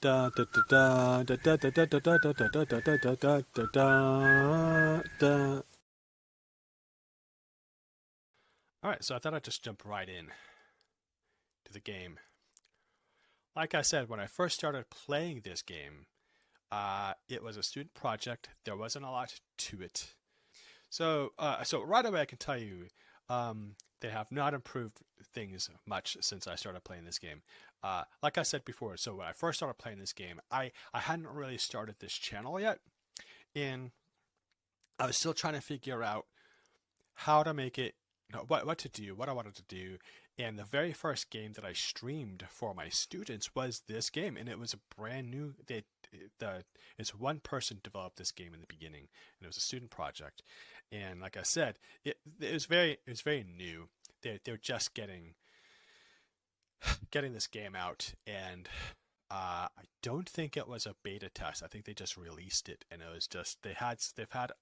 Da da da da da da da da da da da da da da da da da da. All right, so I thought I'd just jump right in to the game. Like I said, when I first started playing this game, it was a student project. There wasn't a lot to it. So right away I can tell you, they have not improved things much since I started playing this game. Like I said before, so when I first started playing this game, I hadn't really started this channel yet, and I was still trying to figure out how to make it, what to do, what I wanted to do. And the very first game that I streamed for my students was this game, and it was a brand new. It's one person developed this game in the beginning, and it was a student project. And like I said, it was very new. They're just getting this game out, and I don't think it was a beta test. I think they just released it, and it was just they've had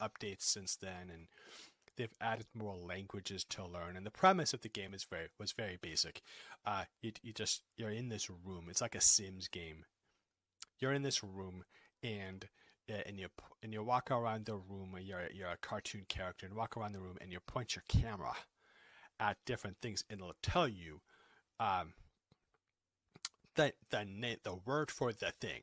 updates since then, and they've added more languages to learn. And the premise of the game was very basic. You're in this room. It's like a Sims game. You're in this room, and you walk around the room. You're a cartoon character, and walk around the room, and you point your camera at different things, and it'll tell you the word for the thing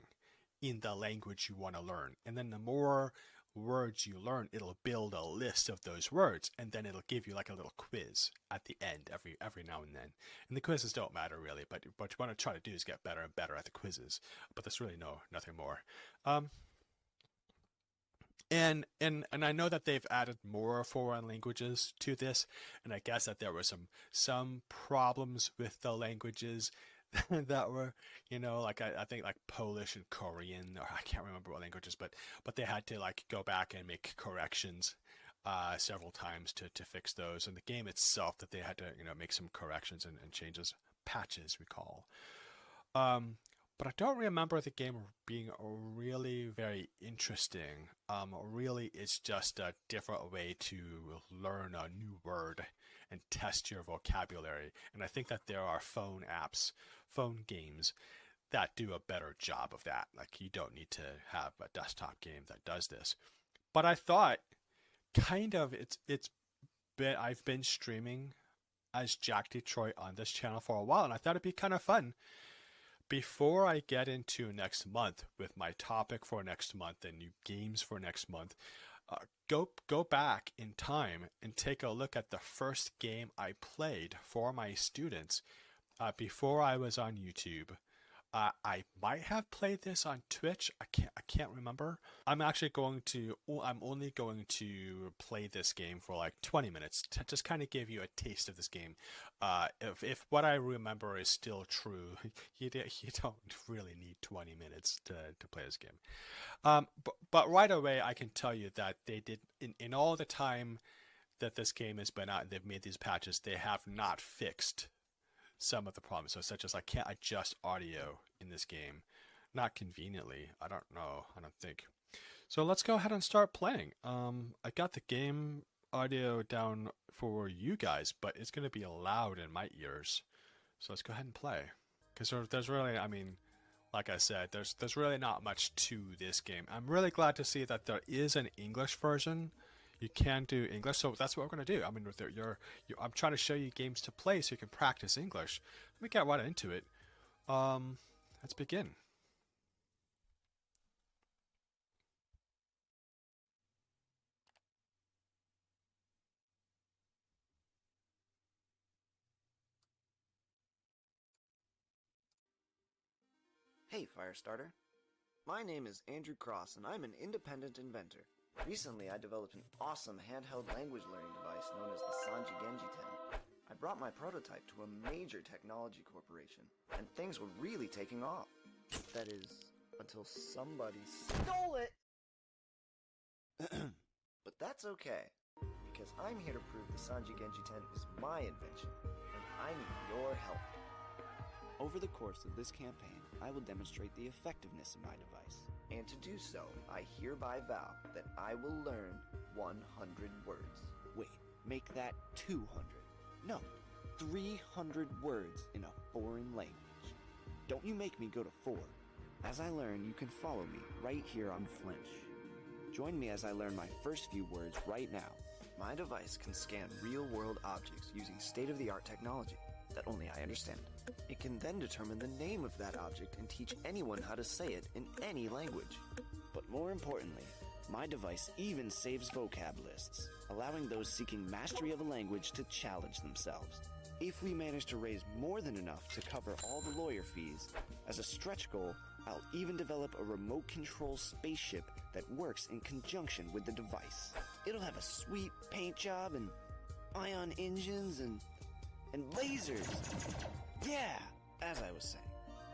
in the language you want to learn. And then the more words you learn, it'll build a list of those words, and then it'll give you like a little quiz at the end every now and then. And the quizzes don't matter really, but what you want to try to do is get better and better at the quizzes. But there's really nothing more. And I know that they've added more foreign languages to this, and I guess that there were some problems with the languages that were, like I think like Polish and Korean, or I can't remember what languages, but they had to like go back and make corrections several times to fix those. And the game itself, that they had to make some corrections and changes, patches we call. But I don't remember the game being really very interesting. Really, it's just a different way to learn a new word and test your vocabulary. And I think that there are phone games that do a better job of that. Like, you don't need to have a desktop game that does this. But I thought, I've been streaming as Jack Detroit on this channel for a while, and I thought it'd be kind of fun. Before I get into next month with my topic for next month and new games for next month, go back in time and take a look at the first game I played for my students before I was on YouTube. I might have played this on Twitch. I can't remember. I'm only going to play this game for like 20 minutes to just kind of give you a taste of this game. If what I remember is still true, you don't really need 20 minutes to play this game. But right away, I can tell you that they did, in all the time that this game has been out and they've made these patches, they have not fixed some of the problems. So such as I can't adjust audio in this game. Not conveniently. I don't know. I don't think. So let's go ahead and start playing. I got the game audio down for you guys, but it's going to be loud in my ears. So let's go ahead and play. Because there's really, like I said, there's really not much to this game. I'm really glad to see that there is an English version. You can do English, so that's what we're going to do. I'm trying to show you games to play so you can practice English. Let me get right into it. Let's begin. Hey, Firestarter. My name is Andrew Cross, and I'm an independent inventor. Recently, I developed an awesome handheld language learning device known as the Sanji Genji 10. I brought my prototype to a major technology corporation, and things were really taking off. That is, until somebody stole it! But that's okay, because I'm here to prove the Sanji Genji 10 is my invention, and I need your help. Over the course of this campaign, I will demonstrate the effectiveness of my device. And to do so, I hereby vow that I will learn 100 words. Wait, make that 200. No, 300 words in a foreign language. Don't you make me go to 4. As I learn, you can follow me right here on Flinch. Join me as I learn my first few words right now. My device can scan real-world objects using state-of-the-art technology that only I understand. It can then determine the name of that object and teach anyone how to say it in any language. But more importantly, my device even saves vocab lists, allowing those seeking mastery of a language to challenge themselves. If we manage to raise more than enough to cover all the lawyer fees, as a stretch goal, I'll even develop a remote control spaceship that works in conjunction with the device. It'll have a sweet paint job and ion engines and lasers. Yeah, as I was saying,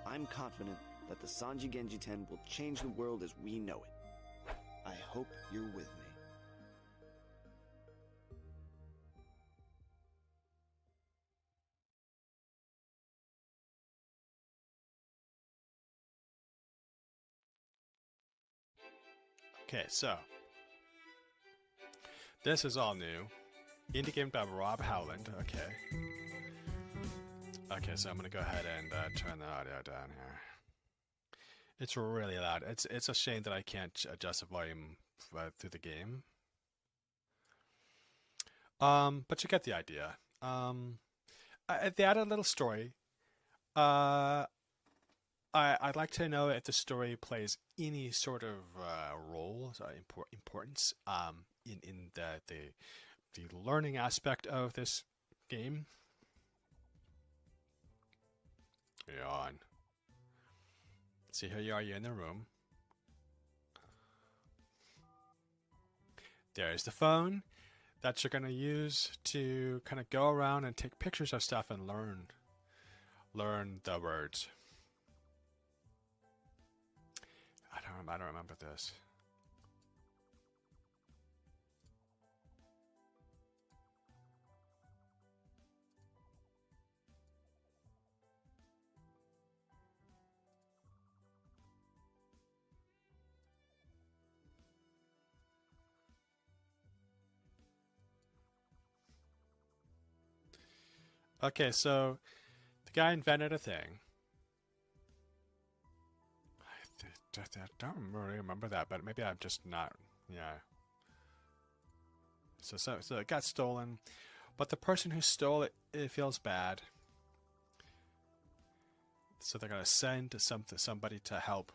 I'm confident that the Sanji Genji 10 will change the world as we know it. I hope you're with me. Okay, so this is all new. Indie game by Rob Howland. Okay. Okay, so I'm gonna go ahead and turn the audio down here. It's really loud. It's a shame that I can't adjust the volume through the game. But you get the idea. They added a little story. I'd like to know if the story plays any sort of role, importance in the learning aspect of this game. Yawn. See, here you are, you're in the room. There's the phone that you're going to use to kind of go around and take pictures of stuff and learn the words. I don't remember this. Okay, so the guy invented a thing. I don't really remember that, but maybe I'm just not. Yeah. So it got stolen, but the person who stole it feels bad. So they're gonna send somebody to help.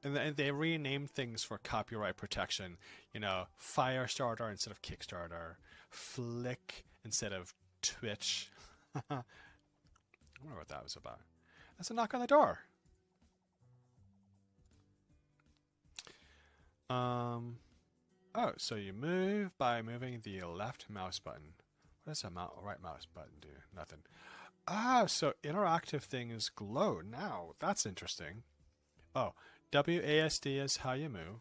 And they renamed things for copyright protection. You know, Firestarter instead of Kickstarter, Flick instead of Twitch. I wonder what that was about. That's a knock on the door. Oh, so you move by moving the left mouse button. What does the right mouse button do? Nothing. Ah, so interactive things glow now. That's interesting. Oh, WASD is how you move.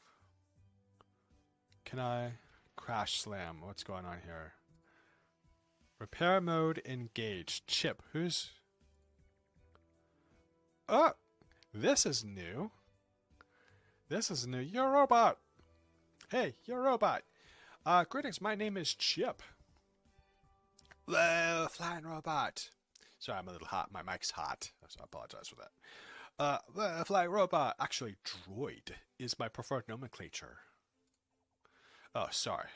Can I crash slam? What's going on here? Repair mode engaged. Chip, who's... Oh, this is new. This is new. You're a robot. Hey, you're a robot. Greetings, my name is Chip. Whoa, flying robot. Sorry, I'm a little hot. My mic's hot, so I apologize for that. Flying robot. Actually, droid is my preferred nomenclature. Oh, sorry.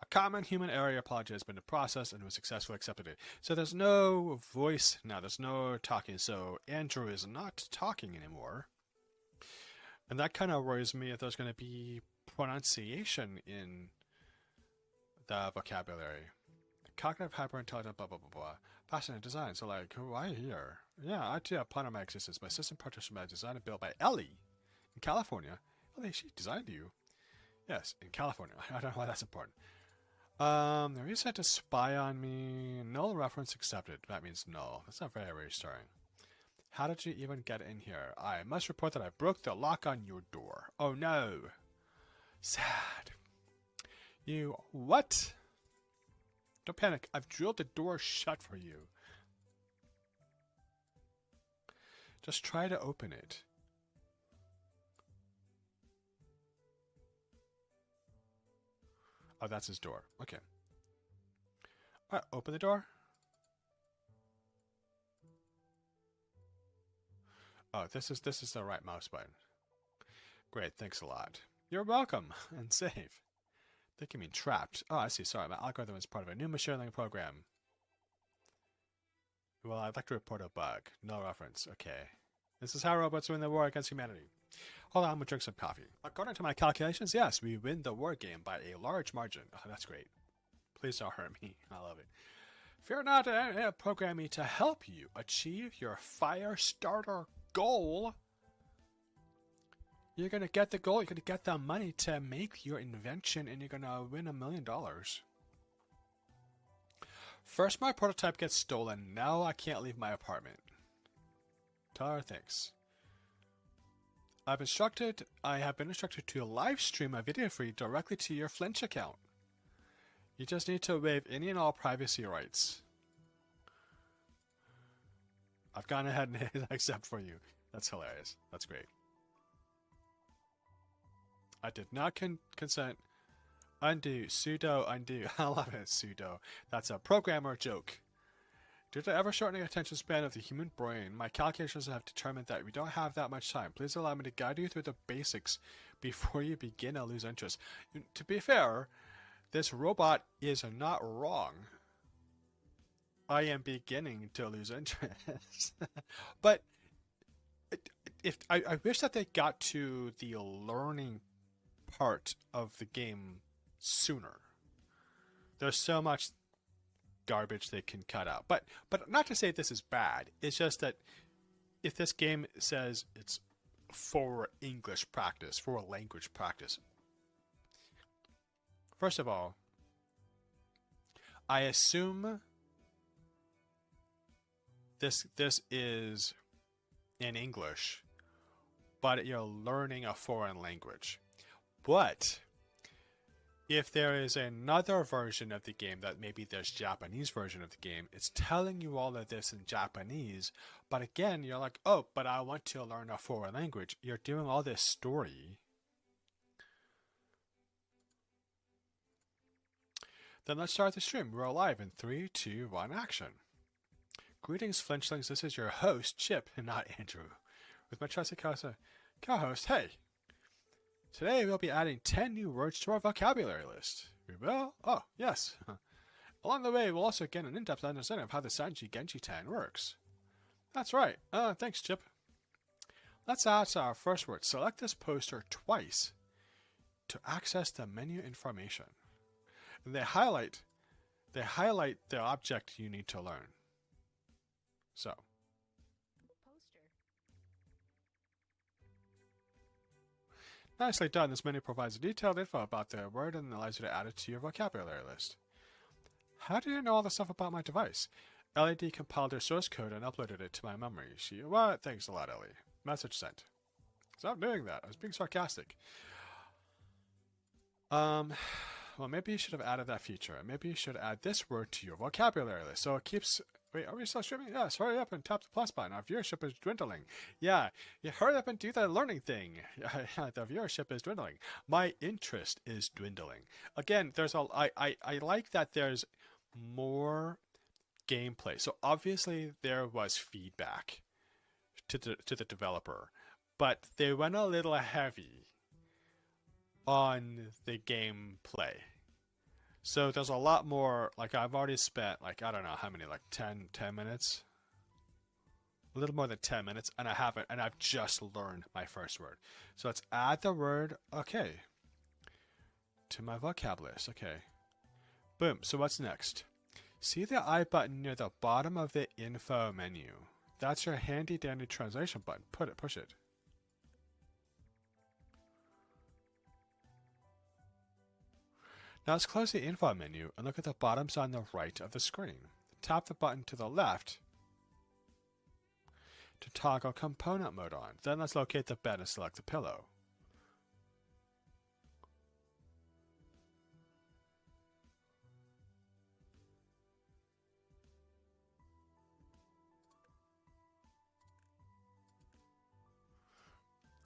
A common human error apology has been processed and was successfully accepted. So there's no voice now. There's no talking. So Andrew is not talking anymore. And that kind of worries me if there's going to be pronunciation in the vocabulary. Cognitive hyperintelligence, blah, blah, blah, blah. Fascinating design. So, like, why here? Yeah, I too have plan on my existence. My system partition was designed and built by Ellie in California. Well, she designed you. Yes, in California. I don't know why that's important. The reason had to spy on me. Null reference accepted. That means null. That's not very reassuring. How did you even get in here? I must report that I broke the lock on your door. Oh no. Sad. You what? Don't panic. I've drilled the door shut for you. Just try to open it. Oh, that's his door. Okay. All right, open the door. Oh, this is the right mouse button. Great, thanks a lot. You're welcome, and save. They can mean trapped. Oh, I see. Sorry, my algorithm is part of a new machine learning program. Well, I'd like to report a bug. No reference. Okay. This is how robots win the war against humanity. Hold on, I'm gonna drink some coffee. According to my calculations, yes, we win the war game by a large margin. Oh, that's great. Please don't hurt me. I love it. Fear not, program me to help you achieve your fire starter goal. You're gonna get the goal, you're gonna get the money to make your invention, and you're gonna win $1 million. First, my prototype gets stolen. Now I can't leave my apartment. Tell her thanks. I have been instructed to live stream a video feed directly to your Flinch account. You just need to waive any and all privacy rights. I've gone ahead and hit accept for you. That's hilarious. That's great. I did not consent. Undo. Sudo undo. I love it. Sudo. That's a programmer joke. Due to ever-shortening attention span of the human brain, my calculations have determined that we don't have that much time. Please allow me to guide you through the basics before you begin to lose interest. To be fair, this robot is not wrong. I am beginning to lose interest. But if I wish that they got to the learning part of the game sooner. There's so much garbage they can cut out. But not to say this is bad. It's just that if this game says it's for English practice, for language practice. First of all, I assume this is in English, but you're learning a foreign language. But if there is another version of the game that maybe there's Japanese version of the game, it's telling you all of this in Japanese. But again, you're like, oh, but I want to learn a foreign language. You're doing all this story. Then let's start the stream. We're live in 3, 2, 1, action. Greetings, Flinchlings. This is your host, Chip, and not Andrew. With my trusted co-host, hey. Today we'll be adding 10 new words to our vocabulary list. We will? Oh, yes. Along the way, we'll also get an in-depth understanding of how the Sanji Genji Tan works. That's right. Thanks, Chip. Let's add our first word. Select this poster twice to access the menu information. And they highlight the object you need to learn. So. Nicely done. This menu provides detailed info about the word and allows you to add it to your vocabulary list. How did you know all the stuff about my device? LED compiled their source code and uploaded it to my memory. What? Thanks a lot, Ellie. Message sent. Stop doing that. I was being sarcastic. Well, maybe you should have added that feature. Maybe you should add this word to your vocabulary list. So it keeps... Wait, are we still streaming? Yes, hurry up and tap the plus button. Our viewership is dwindling. Yeah, you hurry up and do the learning thing. The viewership is dwindling. My interest is dwindling. Again, I like that there's more gameplay. So obviously there was feedback to the developer, but they went a little heavy on the gameplay. So there's a lot more, like I've already spent, like, I don't know how many, like 10 minutes? A little more than 10 minutes, and I've just learned my first word. So let's add the word, okay, to my vocab list, okay. Boom, so what's next? See the I button near the bottom of the info menu. That's your handy dandy translation button. Push it. Now let's close the info menu and look at the buttons on the right of the screen. Tap the button to the left to toggle component mode on. Then let's locate the bed and select the pillow.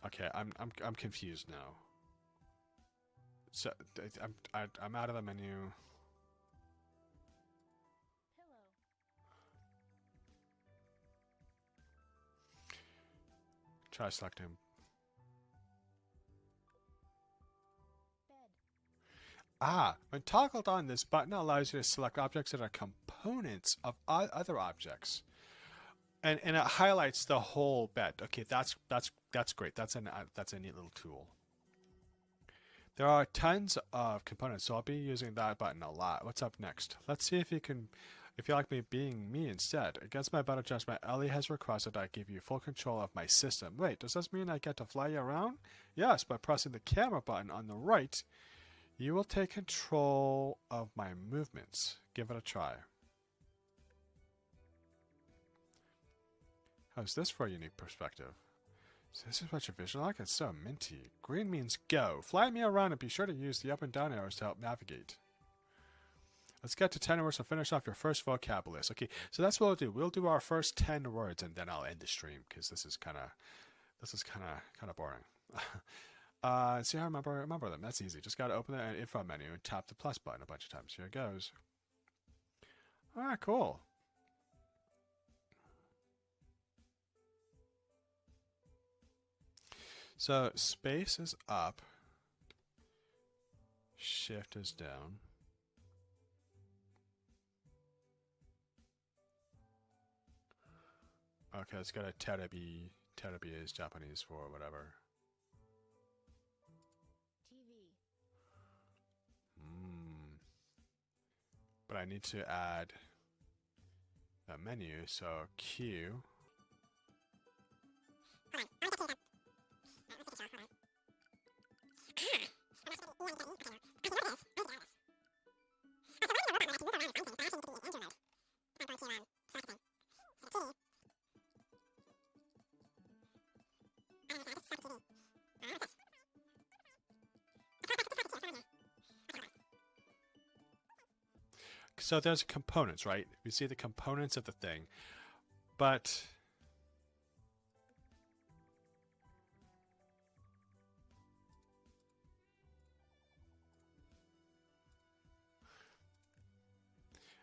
Okay, I'm confused now. So I'm out of the menu. Try selecting. When toggled on, this button allows you to select objects that are components of other objects, and it highlights the whole bed. Okay, that's great. That's a neat little tool. There are tons of components, so I'll be using that button a lot. What's up next? Let's see if you like me being me instead. Against my better judgment, Ellie has requested I give you full control of my system. Wait, does this mean I get to fly you around? Yes, by pressing the camera button on the right, you will take control of my movements. Give it a try. How's this for a unique perspective? So this is what your vision like? It's so minty. Green means go. Fly me around and be sure to use the up and down arrows to help navigate. Let's get to 10 words to finish off your first vocab list. Okay, so that's what we'll do. We'll do our first 10 words and then I'll end the stream because this is kind of boring. See how I remember them. That's easy. Just got to open the info menu and tap the plus button a bunch of times. Here it goes. All right, cool. So space is up, shift is down. Okay, it's got a terebi. Terebi is Japanese for whatever. TV. But I need to add a menu, so Q. So there's components, right? We see the components of the thing, but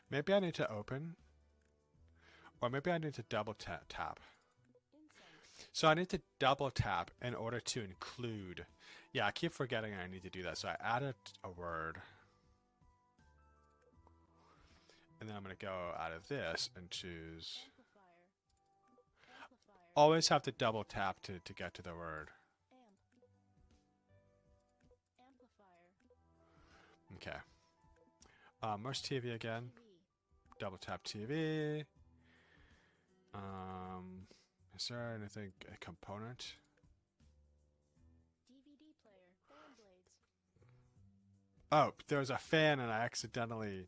maybe I need to open, or maybe I need to double tap. So I need to double tap in order to include. Yeah, I keep forgetting I need to do that. So I added a word. And then I'm going to go out of this and choose. Always have to double tap to get to the word. Okay. Merge TV again. Double tap TV. Is there anything, a component? DVD player, fan blades. Oh, there was a fan and I accidentally.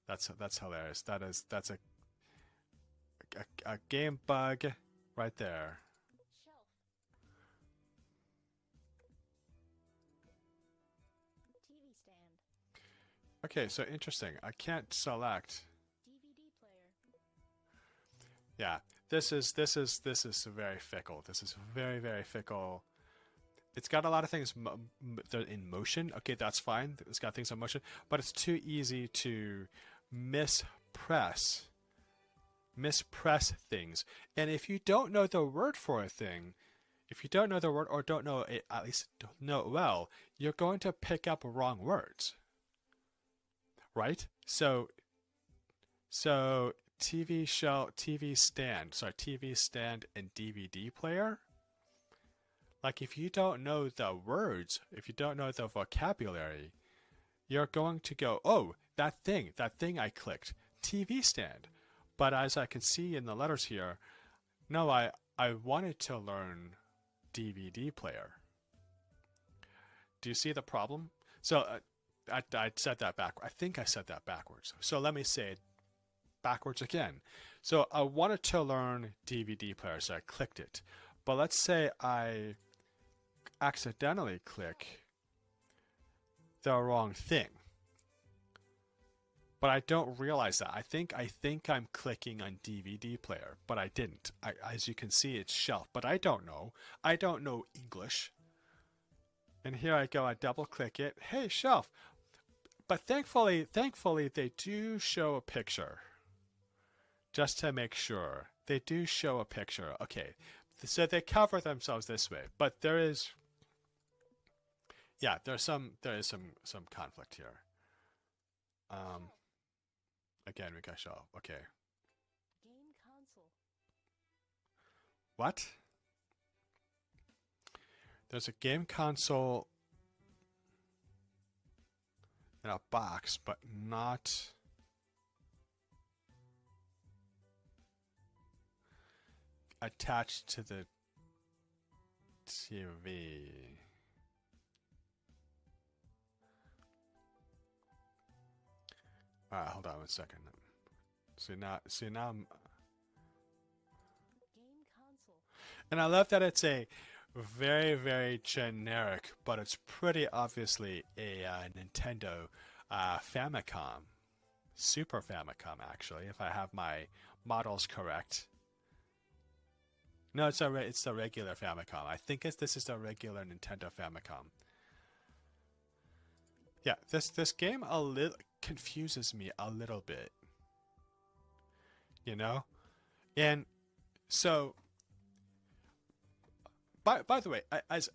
That's hilarious. That's a game bug right there. Shelf. TV stand. Okay, so interesting. I can't select. DVD player. Yeah, this is very fickle. This is very, very fickle. It's got a lot of things in motion. Okay, that's fine. It's got things in motion, but it's too easy to mispress things. And if you don't know the word for a thing, if you don't know the word or don't know it, at least don't know it well, you're going to pick up wrong words. Right? So TV stand and DVD player. Like if you don't know the words, if you don't know the vocabulary, you're going to go, oh, that thing I clicked, TV stand. But as I can see in the letters here, no, I wanted to learn DVD player. Do you see the problem? So I said that back. I think I said that backwards. So let me say it backwards again. So I wanted to learn DVD player, so I clicked it. But let's say I accidentally click the wrong thing. But I don't realize that. I think I'm clicking on DVD player, but I didn't. As you can see, it's shelf, but I don't know. I don't know English. And here I go, I double click it. Hey, shelf. But thankfully they do show a picture just to make sure they do show a picture. Okay, so they cover themselves this way, but there is, yeah, there is some conflict here. Again, we got show. Okay, Game console. what? There's a game console in a box, but not. Attached to the TV. Alright, hold on one second. See now I'm, Game console. and I love that it's a very, very generic, but it's pretty obviously a Nintendo Famicom. Super Famicom, actually, if I have my models correct. No, it's the regular Famicom. I think this is the regular Nintendo Famicom. Yeah, this game a little confuses me a little bit. You know? And so by the way, as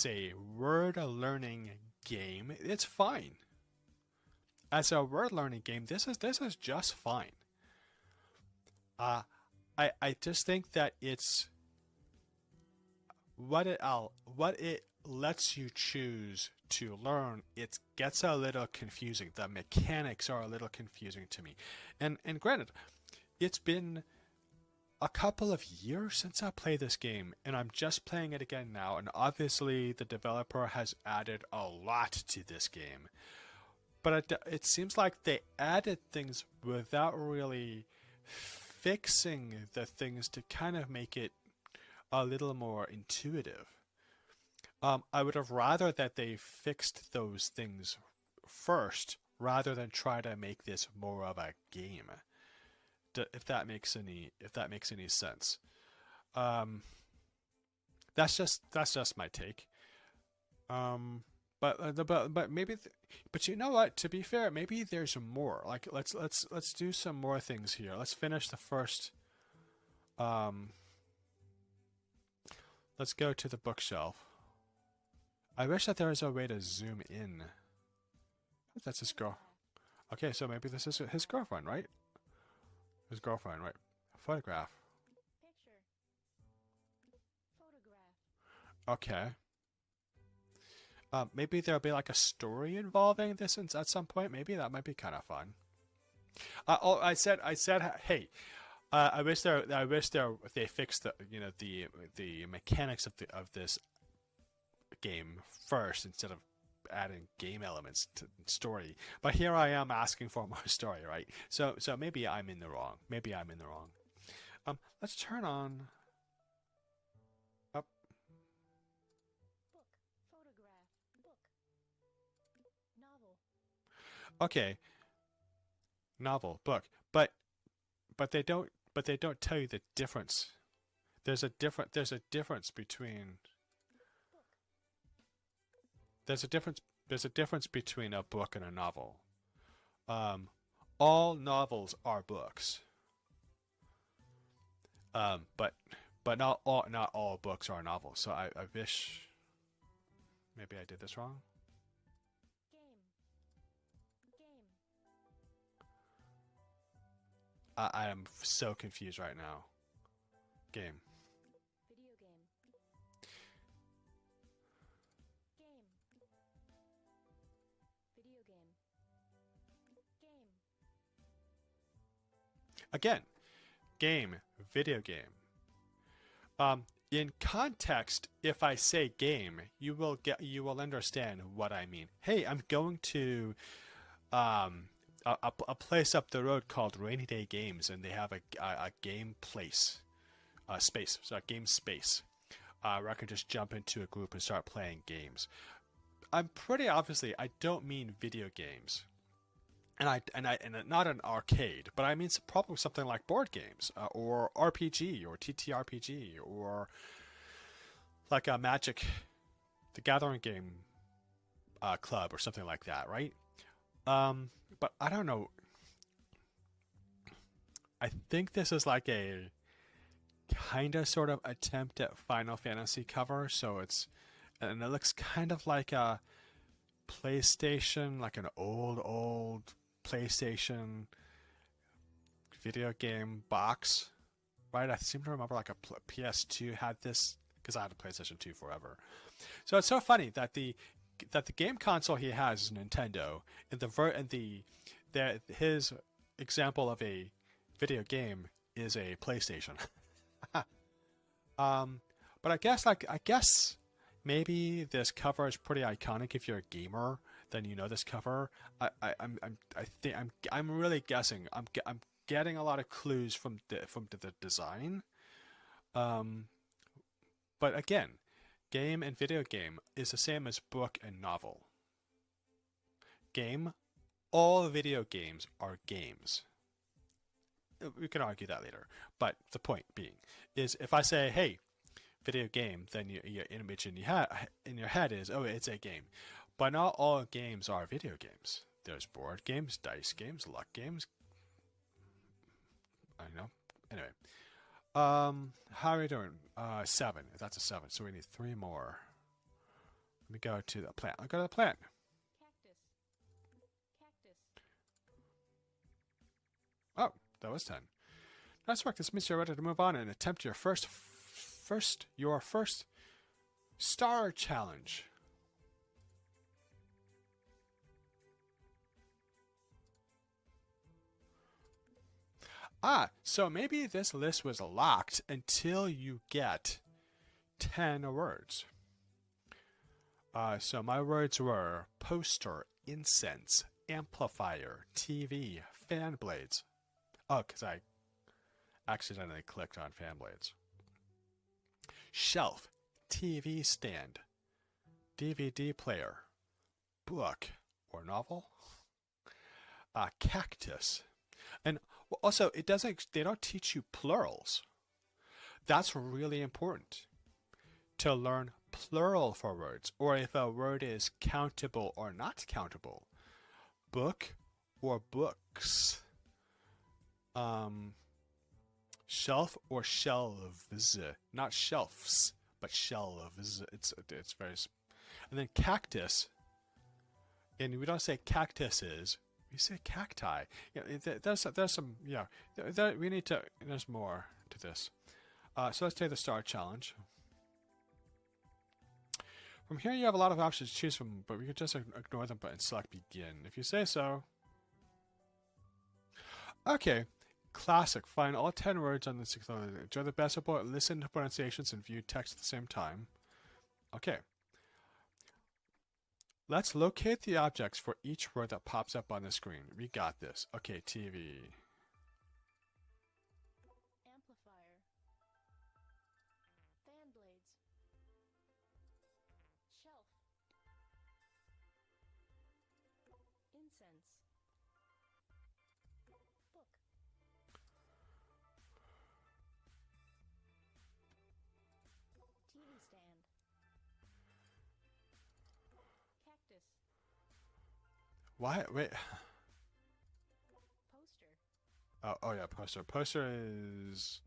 a word learning game, it's fine. As a word learning game, this is just fine. I just think that it's what it lets you choose to learn. It gets a little confusing. The mechanics are a little confusing to me. And granted, it's been a couple of years since I played this game, and I'm just playing it again now, and obviously the developer has added a lot to this game. But it seems like they added things without really fixing the things to kind of make it a little more intuitive. I would have rather that they fixed those things first rather than try to make this more of a game. If that makes any sense. That's just my take. But maybe, but you know what? To be fair, maybe there's more. Like let's do some more things here. Let's finish the first. Let's go to the bookshelf. I wish that there was a way to zoom in. That's his girl. Okay, so maybe this is his girlfriend, right? His girlfriend, right? Photograph. Picture. Photograph. Okay. Maybe there'll be like a story involving this at some point. Maybe that might be kind of fun. I said, hey, I wish they fixed the mechanics of this game first instead of adding game elements to story. But here I am asking for more story, right? So maybe I'm in the wrong. Let's turn on. Book. Photograph. Book. Novel. Okay. Novel, book, but they don't tell you the difference. There's a difference between. There's a difference between a book and a novel. All novels are books. But not all books are novels. So I wish maybe I did this wrong. Game. I am so confused right now. Game. Video game. Game. Video game. Game. Again, game, video game. In context, if I say game, you will understand what I mean. Hey, I'm going to a place up the road called Rainy Day Games, and they have a game place, space, so a game space, where I can just jump into a group and start playing games. I'm pretty obviously I don't mean video games. And not an arcade, but I mean probably something like board games, or RPG, or TTRPG, or like a Magic the Gathering game club, or something like that, right? But I don't know. I think this is like a kind of sort of attempt at Final Fantasy cover. So and it looks kind of like a PlayStation, like an old PlayStation video game box, right? I seem to remember like a PS2 had this, because I had a PlayStation 2 forever. So it's so funny that the game console he has is Nintendo, and his example of a video game is a PlayStation. But I guess maybe this cover is pretty iconic if you're a gamer. Then you know this cover. I'm really guessing. I'm getting a lot of clues from the design. But again, game and video game is the same as book and novel. Game, all video games are games. We can argue that later. But the point being is, if I say, hey, video game, then your image in your head is, oh, it's a game. But not all games are video games. There's board games, dice games, luck games. I know. Anyway. How are we doing? 7. That's a 7. So we need 3 more. Let me go to the plant. I'll go to the plant. Cactus. Oh, that was 10. Nice work. This means you're ready to move on and attempt your first star challenge. So maybe this list was locked until you get 10 words. So my words were poster, incense, amplifier, TV, fan blades. Oh, because I accidentally clicked on fan blades. Shelf, TV stand, DVD player, book or novel, cactus. And also, they don't teach you plurals. That's really important to learn plural for words, or if a word is countable or not countable. Book or books. Shelf or shelves. Not shelves, but shelves. It's very. And then cactus. And we don't say cactuses. We say cacti. Yeah, there's some. Yeah, we need to. There's more to this. So let's take the star challenge. From here, you have a lot of options to choose from, but we could just ignore them and select begin if you say so. Okay, classic. Find all 10 words on the 6th level. Enjoy the best support. Listen to pronunciations and view text at the same time. Okay. Let's locate the objects for each word that pops up on the screen. We got this. Okay, TV. Amplifier. Fan blades. Shelf. Incense. Book. TV stand. Cactus. Why? Wait. Poster. Oh yeah, poster. Poster is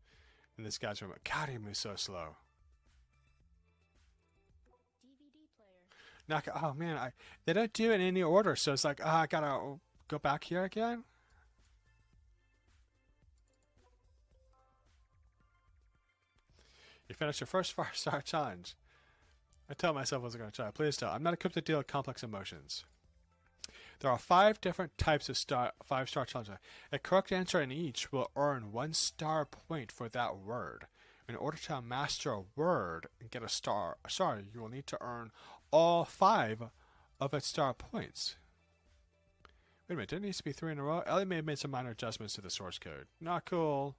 in this guy's room. God, he moves so slow. DVD player. Now, oh man, they don't do it in any order, so it's like, I gotta go back here again. You finished your first 5-star challenge. I tell myself I was going to try. Please tell. I'm not equipped to deal with complex emotions. There are 5 different types of 5-star challenges. A correct answer in each will earn 1 star point for that word. In order to master a word and get a star, you will need to earn all 5 of its star points. Wait a minute, didn't it need to be 3 in a row? Ellie may have made some minor adjustments to the source code. Not cool.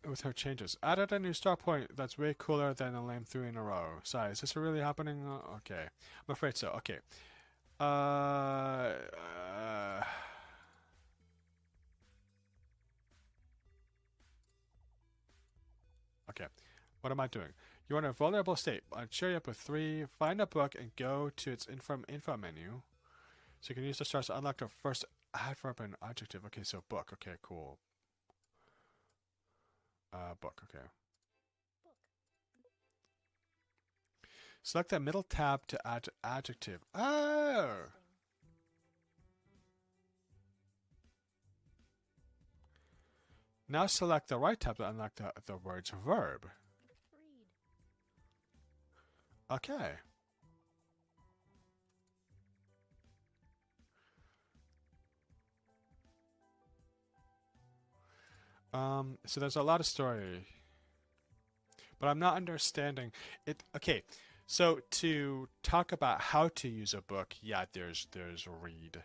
With her changes. Added a new star point that's way cooler than a lame 3 in a row. Sorry, is this really happening? Okay. I'm afraid so. Okay. Okay. What am I doing? You're in a vulnerable state. I'll cheer you up with 3. Find a book and go to its info menu. So you can use the stars to unlock the first adverb and adjective. Okay, so book. Okay, cool. book. Okay. Book. Select the middle tab to add adjective. Oh. Interesting. Now select the right tab to unlock the words verb. Read. Okay. So there's a lot of story, but I'm not understanding it. Okay, so to talk about how to use a book, yeah, there's read.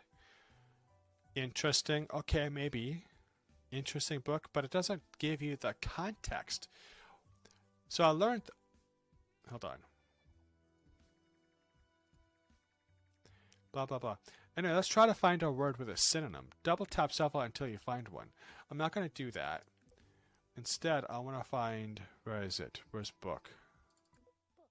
Interesting, okay, maybe interesting book, but it doesn't give you the context. So I learned. Hold on. Blah blah blah. Anyway, let's try to find a word with a synonym. Double tap several until you find one. I'm not going to do that. Instead, I want to find, where is it? Where's book? Book.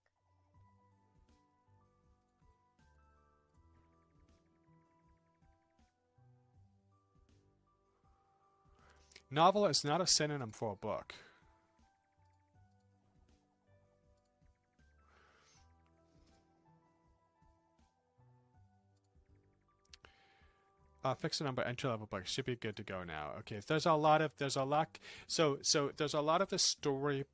Novel is not a synonym for a book. Fix the number entry level book should be good to go now. Okay, there's a lot of the story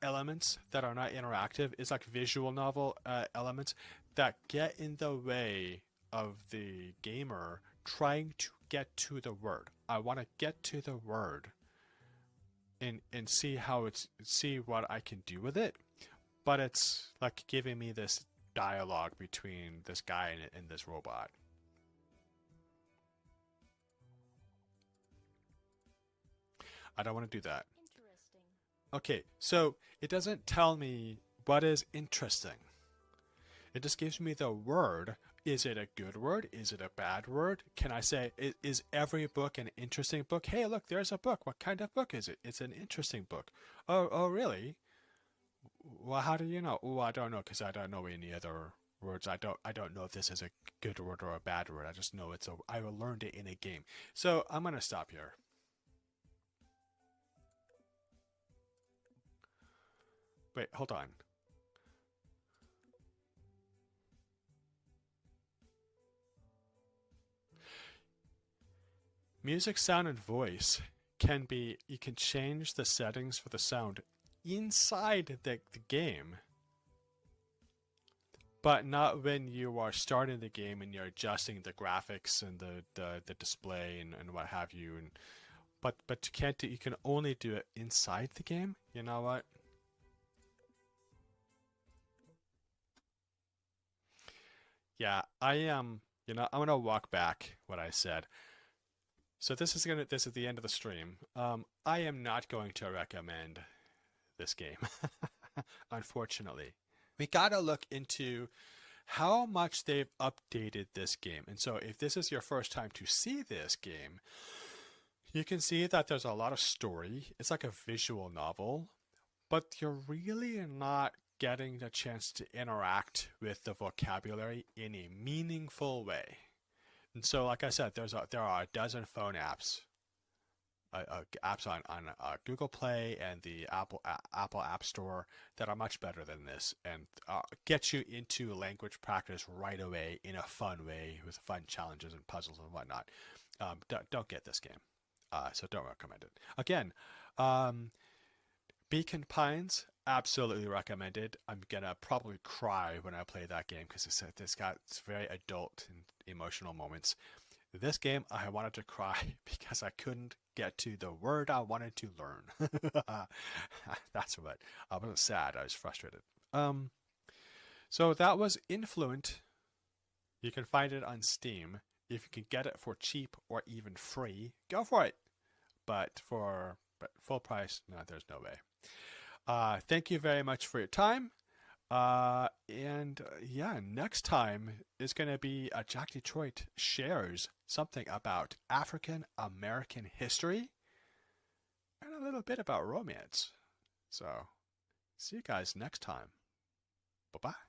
elements that are not interactive. It's like visual novel elements that get in the way of the gamer trying to get to the word. I want to get to the word and see what I can do with it, but it's like giving me this dialogue between this guy and this robot. I don't want to do that. Interesting. Okay, so it doesn't tell me what is interesting. It just gives me the word. Is it a good word? Is it a bad word? Can I say, is every book an interesting book? Hey, look, there's a book. What kind of book is it? It's an interesting book. Oh, really? Well, how do you know? Oh, I don't know, because I don't know any other words. I don't know if this is a good word or a bad word. I just know I learned it in a game. So I'm gonna stop here. Wait, hold on. Music, sound, and voice you can change the settings for the sound inside the game, but not when you are starting the game and you're adjusting the graphics and the display and what have you. But you can't you can only do it inside the game. You know what? Yeah, I am. I'm gonna walk back what I said. So this is the end of the stream. I am not going to recommend this game, unfortunately. We gotta look into how much they've updated this game. And so if this is your first time to see this game, you can see that there's a lot of story. It's like a visual novel, but you're really not getting the chance to interact with the vocabulary in a meaningful way. And so, like I said, there are a dozen phone apps, apps on Google Play and the Apple App Store that are much better than this and get you into language practice right away in a fun way with fun challenges and puzzles and whatnot. Don't get this game, so don't recommend it. Again, Beacon Pines, absolutely recommended. I'm gonna probably cry when I play that game because it's very adult and emotional moments. This game, I wanted to cry because I couldn't get to the word I wanted to learn. That's what. I wasn't sad. I was frustrated. So that was Influent. You can find it on Steam. If you can get it for cheap or even free, go for it. But for full price, no, there's no way. Thank you very much for your time. Yeah, next time is going to be Jack Detroit shares something about African American history and a little bit about romance. So, see you guys next time. Bye-bye.